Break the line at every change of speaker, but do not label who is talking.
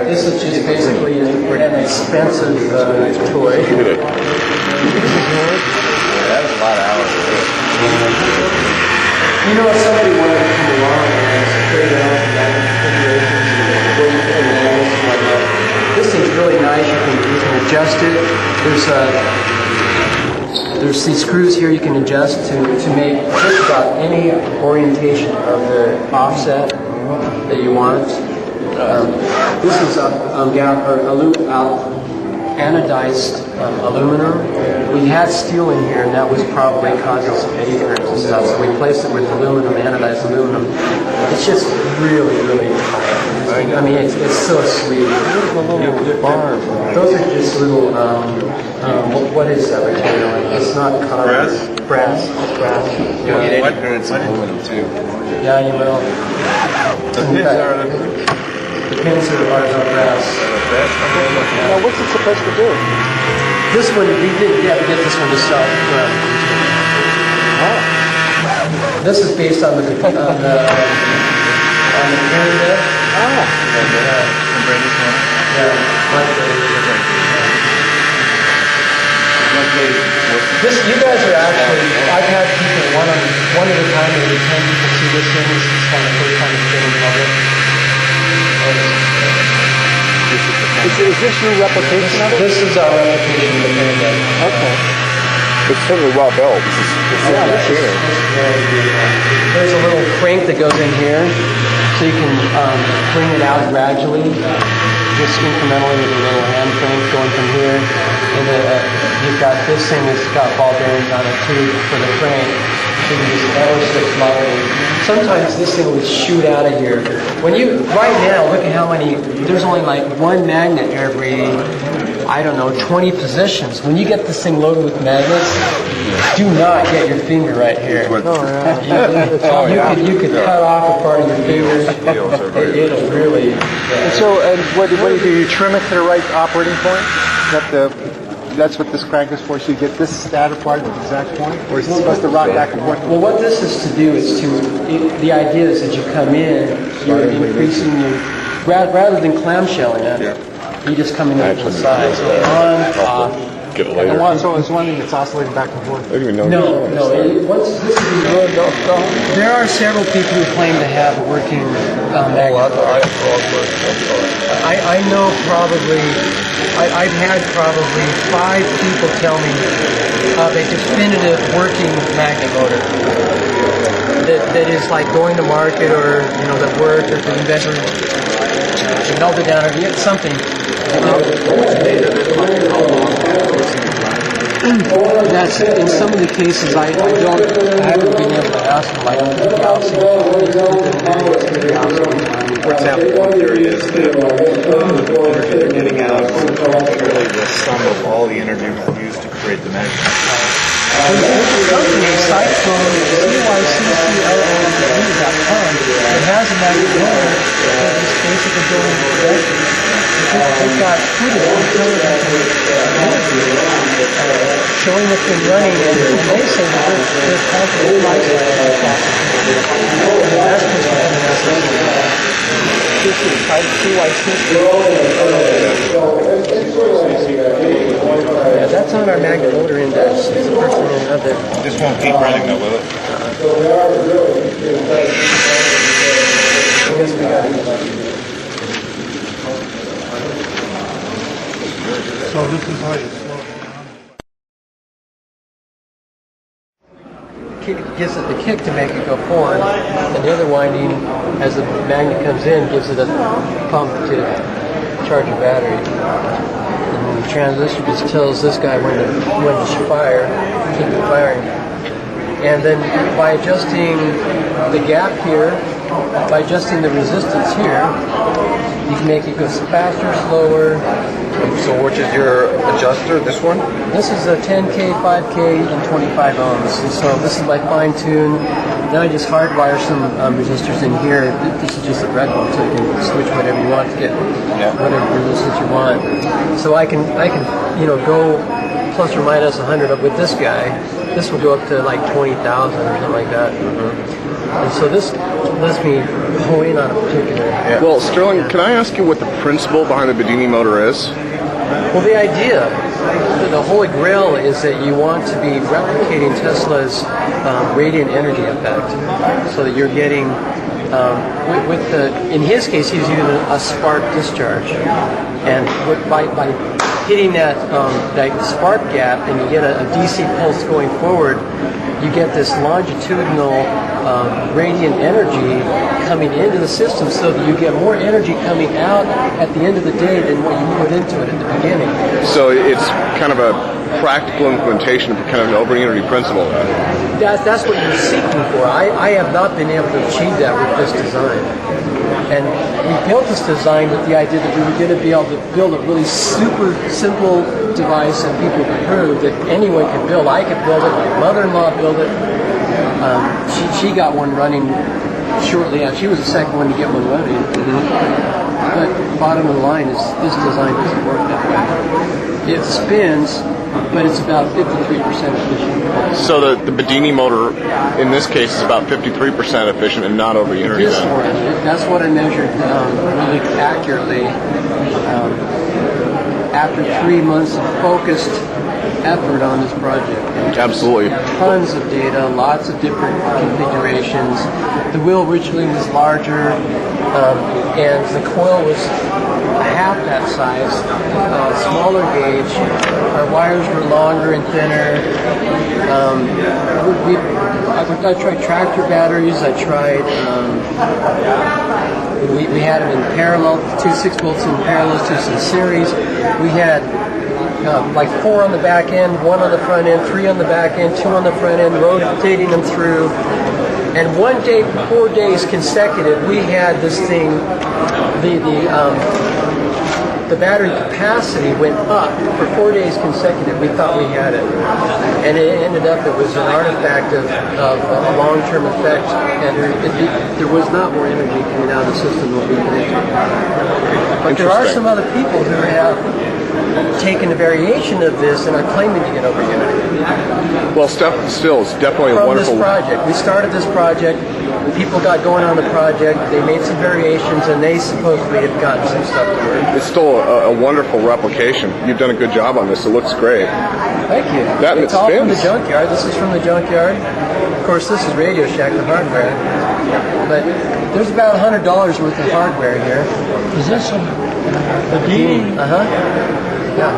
This is just basically an expensive toy.
That was a lot of hours.
You know, if somebody wanted to come along and figure out that configurations and where you put magnets and whatnot, this thing's really nice. You can adjust it. There's these screws here you can adjust to make just about any orientation of the offset that you want. This is anodized aluminum. We had steel in here, and that was probably causing some eddy currents and stuff. So we replaced it with aluminum, anodized aluminum. It's just really, really tight. I mean, it's so sweet. Those are just little. What is that material? It's not copper. Brass.
Yeah, it's aluminum too.
Yeah, you will. The pins are brass.
Now, what's it supposed to do?
This one, we did get this one to sell. This is based on the Perendev. This, you guys are actually, I've had people one at a time, maybe 10 people see this thing. This is kind of the first time it's been in public.
Is this your replication of it?
This is our replication of the Perendev.
Okay.
It's totally well built.
There's a little crank that goes in here, so you can bring it out gradually, just incrementally with a little hand crank going from here. And you've got this thing that's got ball bearings on it too for the crank. So you can just ever so slowly. Sometimes this thing would shoot out of here. Right now, look at how many, there's only like one magnet every, I don't know, 20 positions. When you get this thing loaded with magnets, do not get your finger right here. You could cut off a part of your finger. It'll really.
And so, and what do you do? You trim it to the right operating point? That's what this crank is for, so you get this stator part at the exact point? Or is it supposed to rock back and forth?
Well, what this is to do is the idea is that you come in, you're increasing your, rather than clamshelling it, you just come in to the side. So on, off.
Get it later.
So it's one thing that's oscillating back and forth?
I didn't even know.
No. There are several people who claim to have a working magnet. I know probably, I've had probably 5 people tell me of a definitive working magnet motor that is like going to market or, that work or the inventor melt it down or get something. That's in some of the cases I haven't been able to ask them, like
For example, one theory is that the energy they're getting out is really the sum of all the energy used to create the magnet.
company, Cyclone, CYCCLONE.com, it has a magnet motor that is basically going directly. It's got footage on television showing it's been running, and they say that they're confident lifestyle that's what's happening. This is type CYC. Yeah, that's on our magnet motor index. It's the first one of it.
Just won't keep running though, will it?
I guess we got it.
So this is how you slow it down.
Gives it the kick to make it go forward, and the other winding, as the magnet comes in, gives it a pump to charge the battery. And the transistor just tells this guy when to fire, keep it firing. And then by adjusting the gap here, by adjusting the resistance here, you can make it go faster, slower.
So which is your adjuster, this one?
This is a 10K, 5K, and 25 ohms. And so this is my fine tune. Then I just hardwire some resistors in here. This is just a breadboard, so you can switch whatever you want to get whatever resistance you want. So I can go plus or minus 100 up with this guy. This will go up to like 20,000 or something like that. And so this lets me hone in on a particular.
Well, Sterling, can I ask you what the principle behind the Bedini motor is?
Well, the idea, the holy grail is that you want to be replicating Tesla's radiant energy effect, so that you're getting, in his case, he's using a spark discharge, and by hitting that spark gap, and you get a DC pulse going forward, you get this longitudinal radiant energy coming into the system, so that you get more energy coming out at the end of the day than what you put into it at the beginning.
So it's kind of a practical implementation of kind of an open energy principle.
That's what you're seeking for. I have not been able to achieve that with this design. And we built this design with the idea that we were going to be able to build a really super simple device that people could prove that anyone could build. I could build it. My mother-in-law built it. She got one running shortly after. She was the second one to get one running. But bottom of the line is this design doesn't work that way. It spins, but it's about 53% efficient.
So the Bedini motor, in this case, is about 53% efficient and not over energy.
This one, that's what I measured really accurately after 3 months of focused effort on this project.
Absolutely.
Tons of data, lots of different configurations. The wheel originally was larger, and the coil was half that size, smaller gauge. Our wires were longer and thinner. I tried tractor batteries. I tried. We had them in parallel, 2 6-volts in parallel, 2 in series. We had like 4 on the back end, 1 on the front end, 3 on the back end, 2 on the front end, rotating them through. And one day, for 4 days consecutive, we had this thing. The battery capacity went up for 4 days consecutive. We thought we had it, and it ended up it was an artifact of a long-term effect, and there was not more energy coming out of the system than we predicted. But there are some other people who have taken a variation of this and are claiming to get over unity.
Well, still, it's definitely a
From
wonderful.
this project, we started this project. People got going on the project. They made some variations, and they supposedly have gotten some stuff to work.
It's still a wonderful replication. You've done a good job on this. It looks great.
Thank you.
That and
It's
it
all from the
spins.
junkyard. This is from the junkyard. Of course, this is Radio Shack, the hardware. But there's about $100 worth of hardware here.
Is this a Bedini?
Yeah.